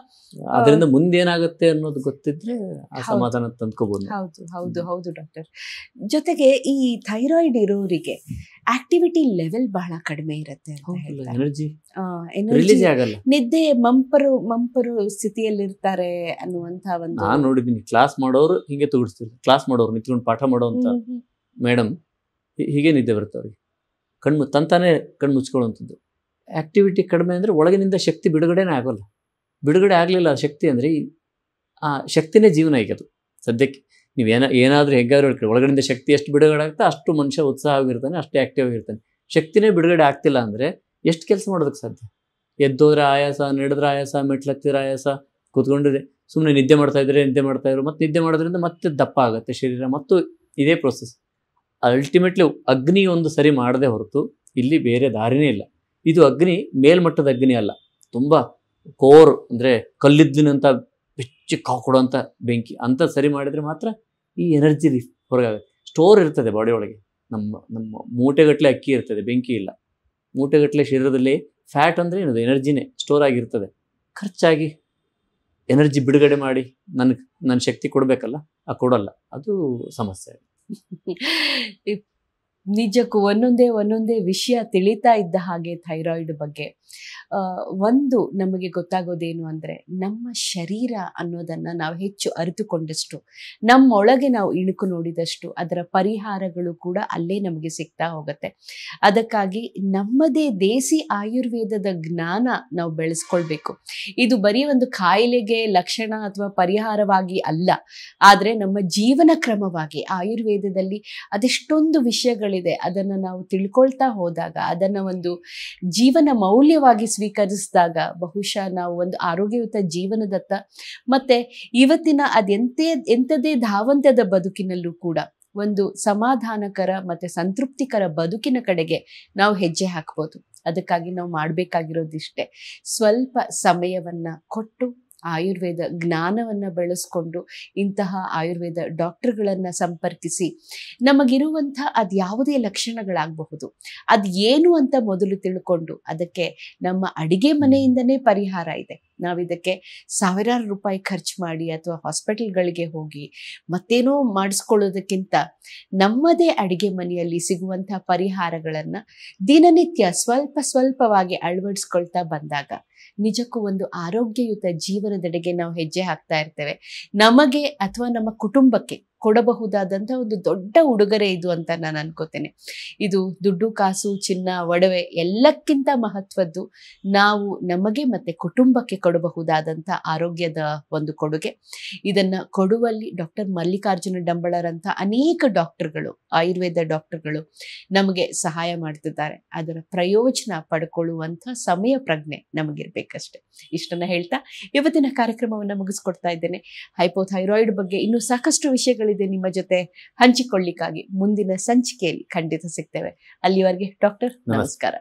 ಅದರಿಂದ ಮುಂದೇನಾಗುತ್ತೆ ಅನ್ನೋದು ಗೊತ್ತಿದ್ರೆ ಆ ಸಮಾಧಾನ ತಂದ್ಕೋಬಹುದು. ಹೌದು ಹೌದು ಹೌದು ಡಾಕ್ಟರ್. ಜೊತೆಗೆ ಈ ಥೈರಾಯ್ಡ್ ಇರೋರಿಗೆ ಆಕ್ಟಿವಿಟಿ ಲೆವೆಲ್ ಬಹಳ ಕಡಿಮೆ ಇರುತ್ತೆ, ಎನರ್ಜಿ ಆಗಲ್ಲ, ನಿದ್ದೆ ಮಂಪರು ಸ್ಥಿತಿಯಲ್ಲಿರ್ತಾರೆ ಅನ್ನುವಂತ ಒಂದು. ನಾನು ನೋಡಿದ್ದೀನಿ ಕ್ಲಾಸ್ ಮಾಡೋರು ಹೀಗೆ ತೋರಿಸ್ತಾರೆ. ಕ್ಲಾಸ್ ಮಾಡೋರು ನಿಂತ್ಕೊಂಡು ಪಾಠ ಮಾಡೋಂಥ ಮೇಡಮ್ ಹೀಗೆ ನಿದ್ದೆ ಬರುತ್ತೆ ಅವ್ರಿಗೆ. ತಂತಾನೆ ಕಣ್ಣು ಮುಚ್ಕೊಳ್ಳುವಂಥದ್ದು. ಆಕ್ಟಿವಿಟಿ ಕಡಿಮೆ ಅಂದರೆ ಒಳಗಿನಿಂದ ಶಕ್ತಿ ಬಿಡುಗಡೆನೇ ಆಗೋಲ್ಲ. ಬಿಡುಗಡೆ ಆಗಲಿಲ್ಲ ಆ ಶಕ್ತಿ ಅಂದರೆ ಆ ಶಕ್ತಿನೇ ಜೀವನ ಈಗ ಅದು ಸದ್ಯಕ್ಕೆ. ನೀವು ಏನಾದರೂ ಹೇಗಾದ್ರೂ ಹೇಳ್ಕೊಳ್ಳಿ, ಒಳಗಡೆಯಿಂದ ಶಕ್ತಿ ಎಷ್ಟು ಬಿಡುಗಡೆ ಆಗ್ತಾ ಅಷ್ಟು ಮನುಷ್ಯ ಉತ್ಸಾಹವಾಗಿರ್ತಾನೆ, ಅಷ್ಟೇ ಆ್ಯಕ್ಟಿವ್ ಆಗಿರ್ತಾನೆ. ಶಕ್ತಿನೇ ಬಿಡುಗಡೆ ಆಗ್ತಿಲ್ಲ ಅಂದರೆ ಎಷ್ಟು ಕೆಲಸ ಮಾಡೋದಕ್ಕೆ ಸಾಧ್ಯ? ಎದ್ದೋದ್ರೆ ಆಯಾಸ, ನಡೆದ್ರೆ ಆಯಾಸ, ಮೆಟ್ಲತ್ತಿದ್ರೆ ಆಯಾಸ, ಕೂತ್ಕೊಂಡಿದ್ರೆ ಸುಮ್ಮನೆ ನಿದ್ದೆ ಮಾಡ್ತಾ ಇದ್ರು ಮತ್ತೆ ನಿದ್ದೆ ಮಾಡೋದ್ರಿಂದ ಮತ್ತೆ ದಪ್ಪ ಆಗುತ್ತೆ ಶರೀರ, ಮತ್ತು ಇದೇ ಪ್ರೋಸೆಸ್. ಅಲ್ಟಿಮೇಟ್ಲಿ ಅಗ್ನಿ ಒಂದು ಸರಿ ಮಾಡದೆ ಹೊರತು ಇಲ್ಲಿ ಬೇರೆ ದಾರಿನೇ ಇಲ್ಲ. ಇದು ಅಗ್ನಿ ಮೇಲ್ಮಟ್ಟದ ಅಗ್ನಿ ಅಲ್ಲ, ತುಂಬ ಕೋರ್ ಅಂದರೆ ಕಲ್ಲಿದ್ದಿನಂತ ಬೆಚ್ಚಿ ಕೊಡುವಂಥ ಬೆಂಕಿ ಅಂತ ಸರಿ ಮಾಡಿದರೆ ಮಾತ್ರ ಈ ಎನರ್ಜಿ ಹೊರಗಾಗುತ್ತೆ. ಸ್ಟೋರ್ ಇರ್ತದೆ ಬಾಡಿ ಒಳಗೆ, ನಮ್ಮ ಮೂಟೆಗಟ್ಟಲೆ ಅಕ್ಕಿ ಇರ್ತದೆ, ಬೆಂಕಿ ಇಲ್ಲ. ಮೂಟೆಗಟ್ಟಲೆ ಶರೀರದಲ್ಲಿ ಫ್ಯಾಟ್ ಅಂದರೆ ಏನದು, ಎನರ್ಜಿನೇ ಸ್ಟೋರ್ ಆಗಿರ್ತದೆ. ಖರ್ಚಾಗಿ ಎನರ್ಜಿ ಬಿಡುಗಡೆ ಮಾಡಿ ನನ್ನ ಶಕ್ತಿ ಕೊಡಬೇಕಲ್ಲ, ಕೊಡಲ್ಲ, ಅದು ಸಮಸ್ಯೆ. ನಿಜಕ್ಕೂ ಒಂದೊಂದೇ ವಿಷಯ ತಿಳಿತಾ ಇದ್ದ ಹಾಗೆ ಥೈರಾಯ್ಡ್ ಬಗ್ಗೆ ಒಂದು ನಮಗೆ ಗೊತ್ತಾಗೋದೇನು ಅಂದರೆ, ನಮ್ಮ ಶರೀರ ಅನ್ನೋದನ್ನು ನಾವು ಹೆಚ್ಚು ಅರಿತುಕೊಂಡಷ್ಟು, ನಮ್ಮೊಳಗೆ ನಾವು ಇಣುಕು ನೋಡಿದಷ್ಟು ಅದರ ಪರಿಹಾರಗಳು ಕೂಡ ಅಲ್ಲೇ ನಮಗೆ ಸಿಗ್ತಾ ಹೋಗುತ್ತೆ. ಅದಕ್ಕಾಗಿ ನಮ್ಮದೇ ದೇಸಿ ಆಯುರ್ವೇದದ ಜ್ಞಾನ ನಾವು ಬೆಳೆಸ್ಕೊಳ್ಬೇಕು. ಇದು ಬರೀ ಒಂದು ಕಾಯಿಲೆಗೆ ಲಕ್ಷಣ ಅಥವಾ ಪರಿಹಾರವಾಗಿ ಅಲ್ಲ, ಆದರೆ ನಮ್ಮ ಜೀವನ ಕ್ರಮವಾಗಿ ಆಯುರ್ವೇದದಲ್ಲಿ ಅದೆಷ್ಟೊಂದು ವಿಷಯಗಳಿದೆ. ಅದನ್ನು ನಾವು ತಿಳ್ಕೊಳ್ತಾ ಹೋದಾಗ, ಅದನ್ನು ಒಂದು ಜೀವನ ಮೌಲ್ಯವಾಗಿ ಸ್ವೀಕರಿಸಿದಾಗ ಬಹುಶಃ ನಾವು ಒಂದು ಆರೋಗ್ಯಯುತ ಜೀವನದತ್ತ ಮತ್ತೆ ಇವತ್ತಿನ ಎಂಥದೇ ಧಾವಂತದ ಬದುಕಿನಲ್ಲೂ ಕೂಡ ಒಂದು ಸಮಾಧಾನಕರ ಮತ್ತೆ ಸಂತೃಪ್ತಿಕರ ಬದುಕಿನ ಕಡೆಗೆ ನಾವು ಹೆಜ್ಜೆ ಹಾಕ್ಬೋದು. ಅದಕ್ಕಾಗಿ ನಾವು ಮಾಡಬೇಕಾಗಿರೋದಿಷ್ಟೇ, ಸ್ವಲ್ಪ ಸಮಯವನ್ನ ಕೊಟ್ಟು ಆಯುರ್ವೇದ ಜ್ಞಾನವನ್ನು ಬೆಳೆಸ್ಕೊಂಡು ಇಂತಹ ಆಯುರ್ವೇದ ಡಾಕ್ಟರ್ಗಳನ್ನು ಸಂಪರ್ಕಿಸಿ ನಮಗಿರುವಂಥ ಅದು ಯಾವುದೇ ಲಕ್ಷಣಗಳಾಗಬಹುದು ಅದು ಏನು ಅಂತ ಮೊದಲು ತಿಳ್ಕೊಂಡು ಅದಕ್ಕೆ ನಮ್ಮ ಅಡಿಗೆ ಮನೆಯಿಂದನೇ ಪರಿಹಾರ ಇದೆ. ನಾವಿದಕ್ಕೆ ಸಾವಿರಾರು ರೂಪಾಯಿ ಖರ್ಚು ಮಾಡಿ ಅಥವಾ ಹಾಸ್ಪಿಟಲ್ಗಳಿಗೆ ಹೋಗಿ ಮತ್ತೇನೋ ಮಾಡಿಸ್ಕೊಳ್ಳೋದಕ್ಕಿಂತ ನಮ್ಮದೇ ಅಡಿಗೆ ಮನೆಯಲ್ಲಿ ಸಿಗುವಂಥ ಪರಿಹಾರಗಳನ್ನು ದಿನನಿತ್ಯ ಸ್ವಲ್ಪವಾಗಿ ಅಳವಡಿಸ್ಕೊಳ್ತಾ ಬಂದಾಗ ನಿಜಕ್ಕೂ ಒಂದು ಆರೋಗ್ಯಯುತ ಜೀವನದೆಡೆಗೆ ನಾವು ಹೆಜ್ಜೆ ಹಾಕ್ತಾ ಇರ್ತೇವೆ. ನಮಗೆ ಅಥವಾ ನಮ್ಮ ಕುಟುಂಬಕ್ಕೆ ಕೊಡಬಹುದಾದಂಥ ಒಂದು ದೊಡ್ಡ ಉಡುಗೊರೆ ಇದು ಅಂತ ನಾನು ಅನ್ಕೋತೇನೆ. ಇದು ದುಡ್ಡು, ಕಾಸು, ಚಿನ್ನ, ಒಡವೆ ಎಲ್ಲಕ್ಕಿಂತ ಮಹತ್ವದ್ದು ನಾವು ನಮಗೆ ಮತ್ತೆ ಕುಟುಂಬಕ್ಕೆ ಕೊಡಬಹುದಾದಂಥ ಆರೋಗ್ಯದ ಒಂದು ಕೊಡುಗೆ. ಇದನ್ನು ಕೊಡುವಲ್ಲಿ ಡಾಕ್ಟರ್ ಮಲ್ಲಿಕಾರ್ಜುನ ಡಂಬಳರಂಥ ಅನೇಕ ಡಾಕ್ಟರ್ಗಳು, ಆಯುರ್ವೇದ ಡಾಕ್ಟರ್ಗಳು ನಮಗೆ ಸಹಾಯ ಮಾಡ್ತಿದ್ದಾರೆ. ಅದರ ಪ್ರಯೋಜನ ಪಡ್ಕೊಳ್ಳುವಂಥ ಸಮಯ ಪ್ರಜ್ಞೆ ನಮಗಿರ್ಬೇಕಷ್ಟೆ. ಇಷ್ಟನ್ನು ಹೇಳ್ತಾ ಇವತ್ತಿನ ಕಾರ್ಯಕ್ರಮವನ್ನು ಮುಗಿಸ್ಕೊಡ್ತಾ ಇದ್ದೇನೆ. ಹೈಪೋಥೈರಾಯ್ಡ್ ಬಗ್ಗೆ ಇನ್ನೂ ಸಾಕಷ್ಟು ವಿಷಯಗಳಿದೆ ನಿಮ್ಮ ಜೊತೆ ಹಂಚಿಕೊಳ್ಳಿಕ್ಕಾಗಿ ಮುಂದಿನ ಸಂಚಿಕೆಯಲ್ಲಿ ಖಂಡಿತ ಸಿಗ್ತೇವೆ. ಅಲ್ಲಿವರೆಗೆ ಡಾಕ್ಟರ್ ನಮಸ್ಕಾರ.